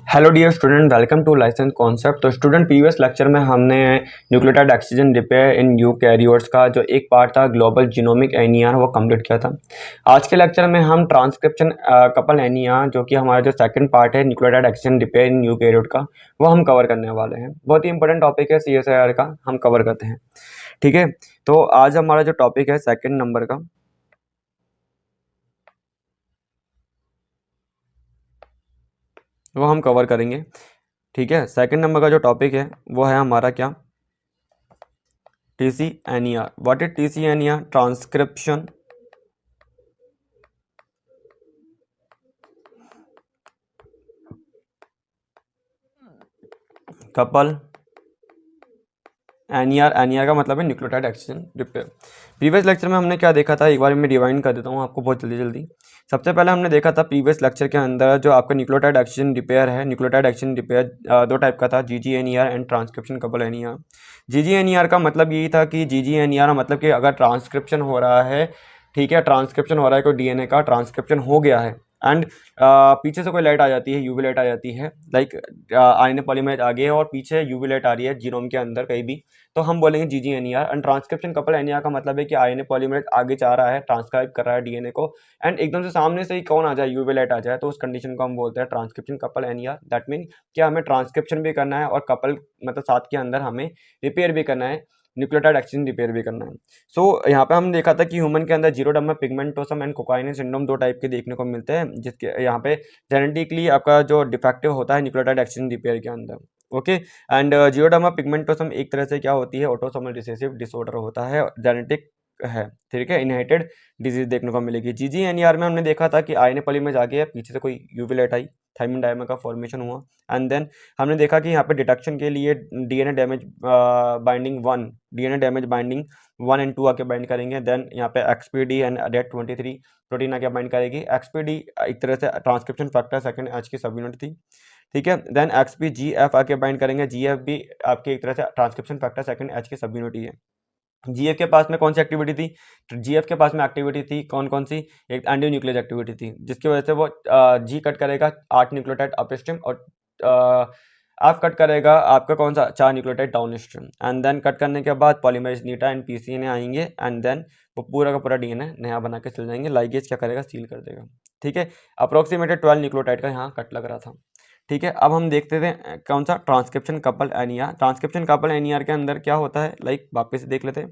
Hello dear student, welcome to licence concept. तो student, previous lecture में हमने nucleotide oxygen repair in eukaryotes का जो एक पार्ट था ग्लोबल जीनोमिक एनिया वो कंप्लीट किया था। आज के लेक्चर में हम ट्रांसक्रिप्शन कपल एनिया जो कि हमारा जो सेकंड पार्ट है न्यूक्लियोटाइड ऑक्सीजन रिपेयर इन यूकैरियोट का, वो हम कवर करने वाले हैं। बहुत ही इंपॉर्टेंट टॉपिक है, CSIR का हम कवर करते हैं। ठीक है, तो आज हमारा जो टॉपिक है सेकेंड नंबर का, वो हम कवर करेंगे। ठीक है, सेकंड नंबर का जो टॉपिक है वो है हमारा क्या, TCNER। What is TCNER? Transcription couple NER. NER का मतलब है nucleotide oxygen repair. Previous lecture में हमने क्या देखा था, एक बार मैं रिवाइंड कर देता हूँ आपको बहुत जल्दी जल्दी। सबसे पहले हमने देखा था प्रीवियस लेक्चर के अंदर जो आपका न्यूक्लियोटाइड ऑक्सीजन रिपेयर है, न्यूक्लियोटाइड ऑक्सीजन रिपेयर दो टाइप का था, GGNER and transcription couple NER. GGNER का मतलब यही था कि GGNER मतलब कि अगर ट्रांसक्रिप्शन हो रहा है, ठीक है, ट्रांसक्रिप्शन हो रहा है, कोई DNA का ट्रांसक्रिप्शन हो गया है एंड पीछे से कोई लाइट आ जाती है, यूवी लाइट आ जाती है, लाइक RNA पॉलीमरेज आगे है और पीछे यूवी लाइट आ रही है जीनोम के अंदर कहीं भी, तो हम बोलेंगे GGNER। And transcription couple anyway का मतलब है कि RNA पॉलीमरेज आगे जा रहा है, ट्रांसक्राइब कर रहा है DNA को, एंड एकदम से सामने से ही कौन आ जाए, यूवी लाइट आ जाए, तो उस कंडीशन को हम बोलते हैं transcription couple anyway. That mean क्या हमें ट्रांसक्रिप्शन भी करना है और कपल मतलब साथ के अंदर हमें रिपेयर भी करना है, न्यूक्लियोटाइड ऑक्सीजन रिपेयर भी करना है। सो यहाँ पे हम देखा था कि ह्यूमन के अंदर जीरोडर्मा पिगमेंटोसम एंड कोकाइनिन सिंड्रोम दो टाइप के देखने को मिलते हैं, जिसके यहाँ पे जेनेटिकली आपका जो डिफेक्टिव होता है न्यूक्लियोटाइड ऑक्सीजन रिपेयर के अंदर। ओके, एंड जीरोडर्मा पिगमेंटोसम एक तरह से क्या होती है, ऑटोसोमल रिसेसिव डिसऑर्डर होता है, जेनेटिक है, ठीक है, इनहेरिटेड डिजीज देखने को मिलेगी। GGNER में हमने देखा था कि RNA पॉलीमरेज आ गया, पीछे से कोई यूवी लाइट आई, थायमिन डायमर का फॉर्मेशन हुआ, एंड देन हमने देखा कि यहाँ पे डिटेक्शन के लिए DNA damage binding 1, DNA damage binding 1 and 2 आके बाइंड करेंगे। देन यहाँ पे XPD एंड ADAT23 प्रोटीन आके बाइंड करेगी। XPD एक तरह से ट्रांसक्रिप्शन फैक्टर सेकंड H की सब यूनिट थी, ठीक है। देन XPGF आके बाइंड करेंगे। GF भी आपके एक तरह से ट्रांसक्रिप्शन फैक्टर सेकंड H की सब यूनिट ही है। GF के पास में कौन सी एक्टिविटी थी, तो GF के पास में एक्टिविटी थी कौन कौन सी, एक एंटी न्यूक्लियस एक्टिविटी थी, जिसकी वजह से वो G कट करेगा 8 न्यूक्लियोटाइड अपस्ट्रीम और F कट करेगा आपका कौन सा 4 nucleotide downstream, and then cut करने के बाद पॉलीमरेज नीटा एंड PCNA आएंगे, एंड देन वो पूरा का पूरा DNA नया बना के चल जाएंगे। लाइगेज क्या करेगा, सील कर देगा, ठीक है। अप्रोक्सीमेटेड 12 न्यूक्लियोटाइड का यहाँ कट लग रहा था, ठीक है। अब हम देखते थे कौन सा, transcription couple NER. Transcription couple NER के अंदर क्या होता है, लाइक वापस से देख लेते हैं।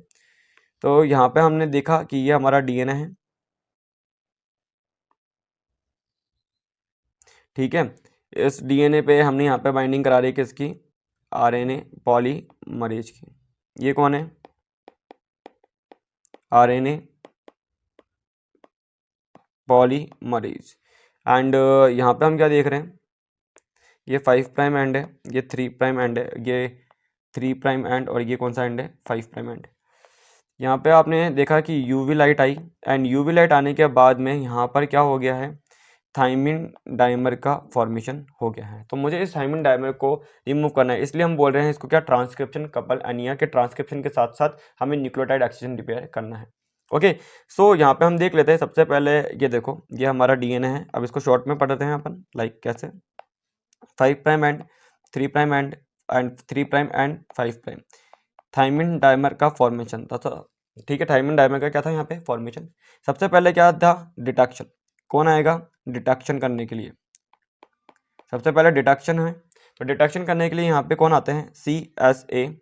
तो यहाँ पे हमने देखा कि ये हमारा DNA है, ठीक है। इस DNA पे हमने यहाँ पे बाइंडिंग करा रही है किसकी, RNA पॉलीमरेज की। ये कौन है, RNA पॉलीमरेज। एंड यहाँ पे हम क्या देख रहे हैं, ये 5 प्राइम एंड है, ये 3 प्राइम एंड है, ये 3 प्राइम एंड, और ये कौन सा एंड है, 5 प्राइम एंड। यहाँ पे आपने देखा कि UV light I, and UV light आने के बाद में यहाँ पर क्या हो गया है, थाइमिन डाइमर का फॉर्मेशन हो गया है। तो मुझे इस थाइमिन डाइमर को रिमूव करना है, इसलिए हम बोल रहे हैं इसको क्या, ट्रांसक्रिप्शन कपल एनिया के ट्रांसक्रिप्शन के साथ साथ हमें न्यूक्लियोटाइड ऑक्सीजन रिपेयर करना है। ओके, सो यहाँ पे हम देख लेते हैं। सबसे पहले ये देखो, ये हमारा DNA है। अब इसको शॉर्ट में पढ़ देते हैं अपन, लाइक कैसे, 5 prime end 3 prime end 3 prime and 5 prime, thymine dimer का फॉर्मेशन था, ठीक है। थाइमिन डाइमर का क्या था यहाँ पे, फॉर्मेशन। सबसे पहले क्या था, डिटेक्शन। कौन आएगा डिटेक्शन करने के लिए, सबसे पहले डिटेक्शन है। तो डिटेक्शन करने के लिए यहाँ पे कौन आते हैं, CSA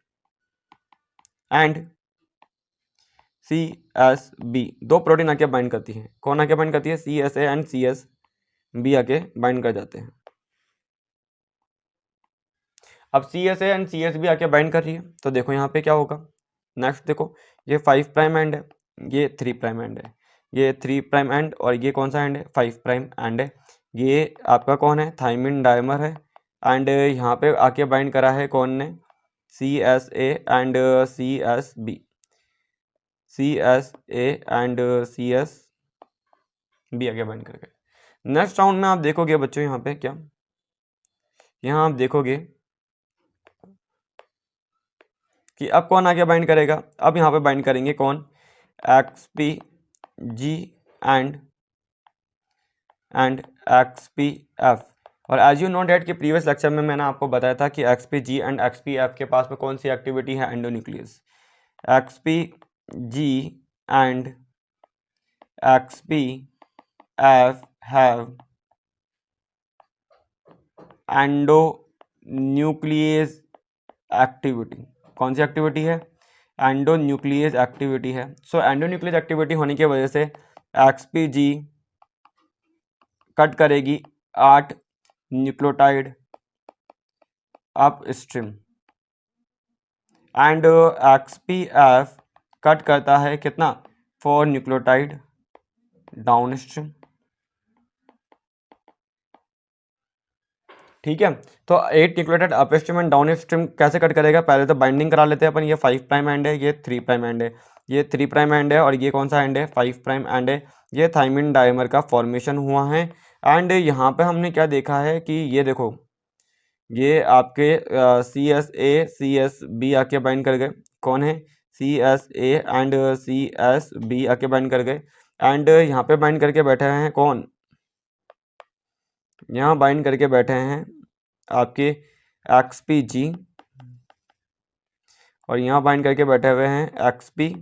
एंड CSB, दो प्रोटीन आके बाइंड करती हैं। कौन आके बाइंड करती है, CSA एंड CSB आके बाइंड कर जाते हैं। अब CSA एंड CSB आके बाइंड कर रही है, तो देखो यहाँ पे क्या होगा, नेक्स्ट देखो, ये 5 प्राइम एंड है, ये 3 प्राइम एंड है, ये 3 प्राइम एंड, और ये कौन सा एंड है, 5 प्राइम एंड है। ये आपका कौन है, थाइमिन डाइमर है, एंड यहाँ पे आके बाइंड करा है कौन ने, CSA and CSB, CSA and CSB आके बाइंड करके। नेक्स्ट राउंड में आप देखोगे बच्चों, यहाँ पे क्या, यहाँ आप देखोगे कि अब कौन आगे बाइंड करेगा। अब यहाँ पे बाइंड करेंगे कौन, XPG एंड XPF, और एज यू नो डेट कि प्रीवियस लेक्चर में मैंने आपको बताया था कि XPG एंड XPF के पास में कौन सी एक्टिविटी है, endonuclease. XPG and XPF have endonuclease activity. कौन सी एक्टिविटी है? एंडोन्यूक्लियस एक्टिविटी है। सो एंडोन्यूक्लियस एक्टिविटी होने की वजह से XPG कट करेगी 8 nucleotide up stream and XPF cut करता है कितना? 4 न्यूक्लियोटाइड डाउन स्ट्रीम। ठीक है, तो 8 nucleotide up stream and down stream कैसे कट करेगा? पहले तो बाइंडिंग करा लेते हैं अपन। ये 5 प्राइम एंड है, ये 3 प्राइम एंड है, ये 3 प्राइम एंड है, और ये कौन सा एंड है? 5 प्राइम एंड है। ये थाइमिन डायमर का फॉर्मेशन हुआ है। एंड यहाँ पे हमने क्या देखा है कि ये देखो, ये आपके CSA CSB आके बाइंड कर गए। कौन है? CSA एंड CSB आके बाइंड कर गए। एंड यहाँ पे बाइंड करके बैठे हैं कौन? यहाँ बाइंड करके बैठे हैं आपके XPG, और यहाँ बाइंड करके बैठे हुए हैं XPF।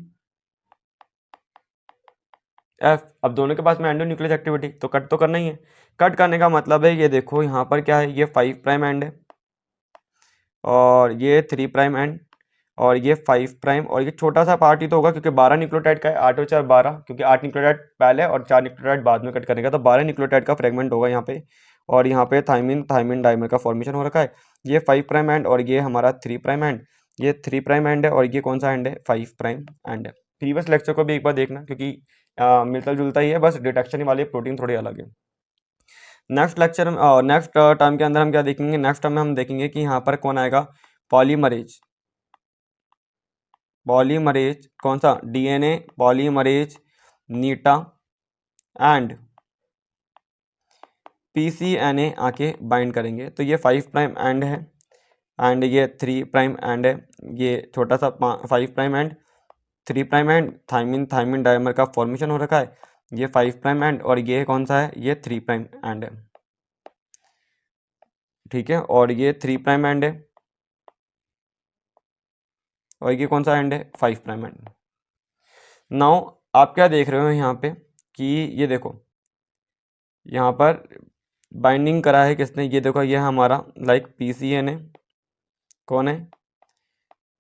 अब दोनों के पास में एंडोन्यूक्लियस एक्टिविटी, तो कट तो करना ही है। कट करने का मतलब है, ये देखो यहाँ पर क्या है, ये 5 प्राइम एंड है, और ये 3 प्राइम एंड, और ये 5 प्राइम, और ये छोटा सा पार्ट ही तो होगा क्योंकि 12 न्यूक्लियोटाइड का है। 8 और 4 12, क्योंकि 8 न्यूक्लियोटाइड पहले और 4 न्यूक्लियोटाइड बाद में कट करेगा, तो 12 न्यूक्लियोटाइड का फ्रेगमेंट होगा यहाँ पे। और यहाँ पे थाइमिन डाइमर का फॉर्मेशन हो रखा है। ये 5 प्राइम एंड, और ये हमारा 3 प्राइम एंड। ये 3 प्राइम एंड है, और ये कौन सा एंड है? 5 प्राइम एंड है। प्रीवियस लेक्चर को भी एक बार देखना, क्योंकि मिलता जुलता ही है, बस डिटेक्शन वाली प्रोटीन थोड़ी अलग है। नेक्स्ट लेक्चर नेक्स्ट टर्म के अंदर हम क्या देखेंगे? नेक्स्ट टर्म में हम देखेंगे कि यहाँ पर कौन आएगा? पॉलीमरेज। पॉलीमरेज कौन सा? DNA पॉलीमरेज, नीटा एंड PCNA आके बाइंड करेंगे। तो ये 5 प्राइम एंड है, एंड ये 3 प्राइम एंड है। ये छोटा सा 5 prime end, 3 prime end, thymine dimer का फॉर्मेशन हो रखा है। ये 5 प्राइम एंड, और ये कौन सा है? ये 3 प्राइम एंड है। ठीक है, और ये 3 प्राइम एंड है, और ये कौन सा एंड है? 5 प्राइम एंड। नाउ आप क्या देख रहे हो यहाँ पे कि ये देखो, यहाँ पर बाइंडिंग करा है किसने? ये देखो, ये हमारा लाइक PCNA। कौन है?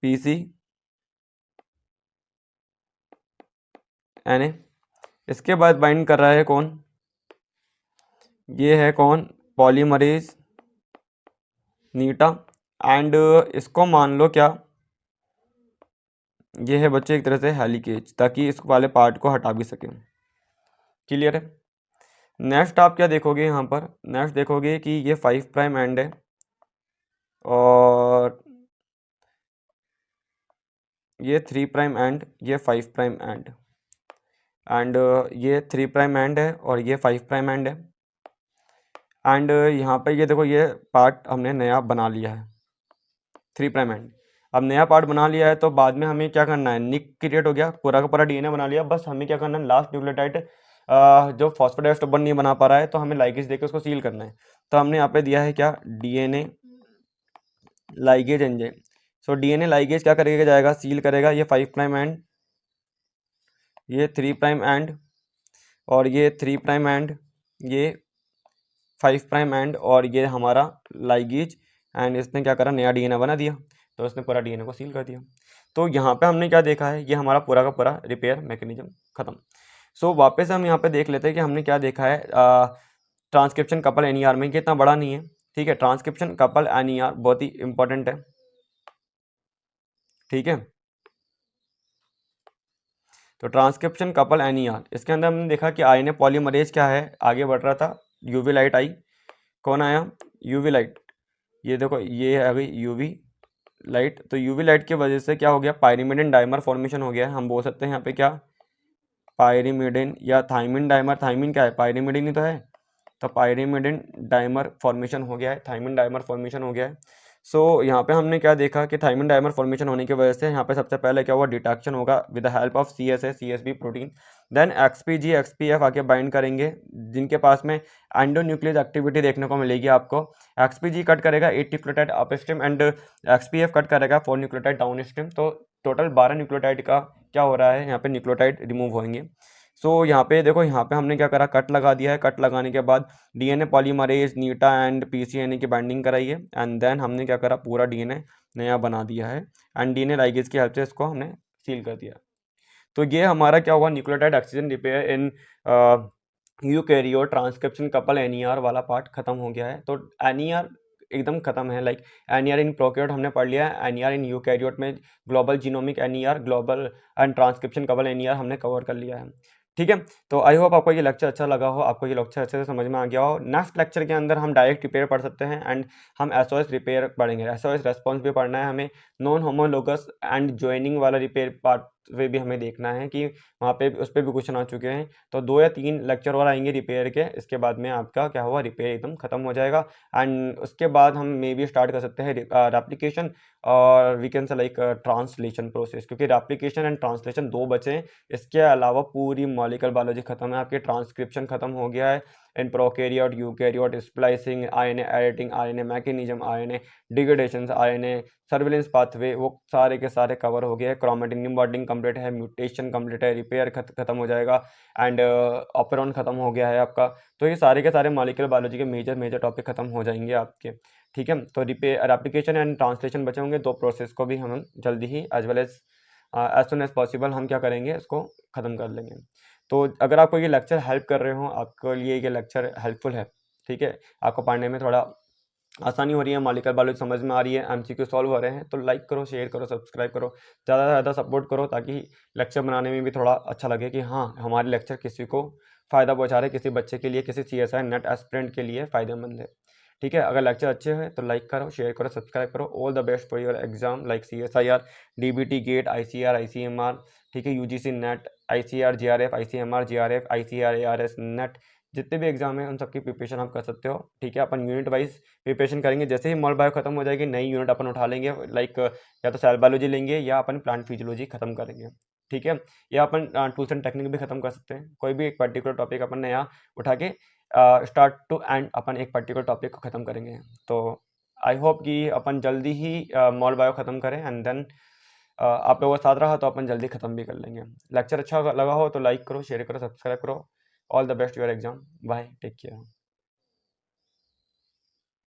PCNA। इसके बाद बाइंड कर रहा है कौन? ये है कौन? पॉलीमरेज, नीटा। एंड इसको मान लो क्या, ये है बच्चे एक तरह से हेलिकेज, ताकि इस वाले पार्ट को हटा भी सकें। क्लियर है? नेक्स्ट आप क्या देखोगे यहाँ पर? नेक्स्ट देखोगे कि ये 5 प्राइम एंड है, और ये 3 प्राइम एंड, ये 5 प्राइम एंड, एंड ये 3 प्राइम एंड है, और ये 5 प्राइम एंड है। एंड यहाँ पे ये देखो, ये पार्ट हमने नया बना लिया है, 3 प्राइम एंड। अब नया पार्ट बना लिया है, तो बाद में हमें क्या करना है? निक क्रिएट हो गया, पूरा का पूरा DNA बना लिया। बस हमें क्या करना है? लास्ट न्यूक्लियोटाइड जो फॉस्फोडाइस्टर नहीं बना पा रहा है, तो हमें लाइगेज देकर उसको सील करना है। तो हमने यहाँ पे दिया है क्या? DNA ligase enzyme. So DNA ligase क्या करेगा? जाएगा सील करेगा ये 5 प्राइम एंड, ये 3 प्राइम एंड, और ये 3 प्राइम एंड, ये 5 प्राइम एंड, और ये हमारा लाइगेज। एंड इसने क्या करा? नया DNA बना दिया, तो इसने पूरा DNA को सील कर दिया। तो यहाँ पे हमने क्या देखा है? ये हमारा पूरा का पूरा रिपेयर मैकेनिज्म खत्म। सो वापस हम यहाँ पे देख लेते हैं कि हमने क्या देखा है। ट्रांसक्रिप्शन कपल NER में कितना बड़ा नहीं है, ठीक है। ट्रांसक्रिप्शन कपल NER बहुत ही इंपॉर्टेंट है, ठीक है। तो ट्रांसक्रिप्शन कपल NER, इसके अंदर हमने देखा कि RNA पॉलीमरेज क्या है, आगे बढ़ रहा था। UV लाइट आई। कौन आया? UV light. ये देखो, ये है अभी UV लाइट। तो UV लाइट की वजह से क्या हो गया? पायरिमिडिन डाइमर फॉर्मेशन हो गया है। हम बोल सकते हैं यहाँ पे क्या? पायरिमिडिन या थाइमिन डाइमर। थाइमिन क्या है? पायरिमिडिन ही तो है। तो पायरिमिडिन डाइमर फॉर्मेशन हो गया है, थाइमिन डाइमर फॉर्मेशन हो गया है। सो यहाँ पे हमने क्या देखा कि थायमिन डायमर फॉर्मेशन होने की वजह से यहाँ पे सबसे पहले क्या हुआ, डिटेक्शन होगा with the help of CSB protein. Then XPG XPF आके बाइंड करेंगे, जिनके पास में एंडोन्यूक्लियस एक्टिविटी देखने को मिलेगी आपको। XPG कट करेगा 8 nucleotide upstream and XPF cut करेगा 4 न्यूक्लियोटाइड डाउनस्ट्रीम। तो टोटल 12 न्यूक्लियोटाइड का क्या हो रहा है, यहाँ पे न्यूक्लियोटाइड रिमूव होंगे। सो यहाँ पे देखो, यहाँ पे हमने क्या करा, कट लगा दिया है। कट लगाने के बाद DNA पॉलीमरेज, नीटा एंड PCNA की बाइंडिंग कराई है, एंड देन हमने क्या करा, पूरा DNA नया बना दिया है, एंड DNA लाइगेज की हेल्प से इसको हमने सील कर दिया। तो ये हमारा क्या हुआ, न्यूक्लियोटाइड ऑक्सीजन रिपेयर इन यूकैरियोट ट्रांसक्रिप्शन कपल NER वाला पार्ट खत्म हो गया है। तो NER एकदम खत्म है, लाइक NER इन प्रोकैरियोट हमने पढ़ लिया है, NER इन यूकैरियोट में global genomic NER, global and transcription couple NER हमने कवर कर लिया है। ठीक है, तो आई होप आपको ये लेक्चर अच्छा लगा हो, आपको ये लेक्चर अच्छे से समझ में आ गया हो। नेक्स्ट लेक्चर के अंदर हम डायरेक्ट रिपेयर पढ़ सकते हैं, एंड हम SOS रिपेयर पढ़ेंगे। SOS रेस्पॉन्स भी पढ़ना है हमें, नॉन होमोलोगस एंड ज्वाइनिंग वाला रिपेयर पार्ट वे भी हमें देखना है कि वहाँ पे उस पर भी क्वेश्चन आ चुके हैं। तो 2 या 3 लेक्चर और आएंगे रिपेयर के, इसके बाद में आपका क्या हुआ, रिपेयर एकदम खत्म हो जाएगा। एंड उसके बाद हम मे भी स्टार्ट कर सकते हैं रेप्लिकेशन और we can say like translation process, क्योंकि रेप्लिकेशन एंड ट्रांसलेशन 2 बचे हैं। इसके अलावा पूरी मॉलिक्यूलर बायोलॉजी खत्म है, आपकी ट्रांसक्रिप्शन खत्म हो गया है in prokaryote, eukaryote, splicing, RNA editing, RNA mechanism, RNA degradation, RNA surveillance pathway, वो सारे के सारे कवर हो गए हैं। क्रोमेटिन बॉन्डिंग कंप्लीट है, म्यूटेशन कंप्लीट है, रिपेयर खत्म हो जाएगा, एंड ऑपेरॉन खत्म हो गया है आपका। तो ये सारे के सारे मॉलिक्यूलर बायोलॉजी के मेजर मेजर टॉपिक खत्म हो जाएंगे आपके। ठीक है, तो रिपेयर, एप्लीकेशन एंड ट्रांसलेशन बचे होंगे। 2 प्रोसेस को भी हम जल्दी ही एज सुन एज पॉसिबल हम क्या करेंगे, इसको ख़त्म कर लेंगे। तो अगर आपको ये लेक्चर हेल्प कर रहे हो, आपके लिए ये लेक्चर हेल्पफुल है, ठीक है, आपको पढ़ने में थोड़ा आसानी हो रही है, मॉलिक्यूलर बायोलॉजी समझ में आ रही है, MCQ सॉल्व हो रहे हैं, तो लाइक करो, शेयर करो, सब्सक्राइब करो, ज़्यादा से ज़्यादा सपोर्ट करो, ताकि लेक्चर बनाने में भी थोड़ा अच्छा लगे कि हाँ, हमारे लेक्चर किसी को फ़ायदा पहुँचा रहे, किसी बच्चे के लिए, किसी CSI नेट एस्पिरेंट के लिए फ़ायदेमंद है। ठीक है, अगर लेक्चर अच्छे हैं तो लाइक करो, शेयर करो, सब्सक्राइब करो। All the best for your exam like CSIR, DBT GATE, ICR, ICMR, ठीक है, UGC NET, ICR, JRF, ICMR, JRF, ICR, ARS NET, जितने भी एग्जाम है उन सबकी प्रिपरेशन आप कर सकते हो। ठीक है, अपन यूनिट वाइज प्रिपरेशन करेंगे। जैसे ही मॉल बायो खत्म हो जाएगी, नई यूनिट अपन उठा लेंगे, लाइक या तो सेल बायोलॉजी लेंगे या अपन प्लांट फिजियोलॉजी खत्म करेंगे। ठीक है, या अपन टूल्स एंड टेक्निक भी खत्म कर सकते हैं। कोई भी एक पर्टिकुलर टॉपिक अपन नया उठा के स्टार्ट टू एंड अपन एक पर्टिकुलर टॉपिक को ख़त्म करेंगे। तो आई होप कि अपन जल्दी ही मॉल बायो ख़त्म करें, एंड देन आप लोगों का साथ रहा तो अपन जल्दी ख़त्म भी कर लेंगे। लेक्चर अच्छा लगा हो तो लाइक करो, शेयर करो, सब्सक्राइब करो। All the best your exam, bye, take care.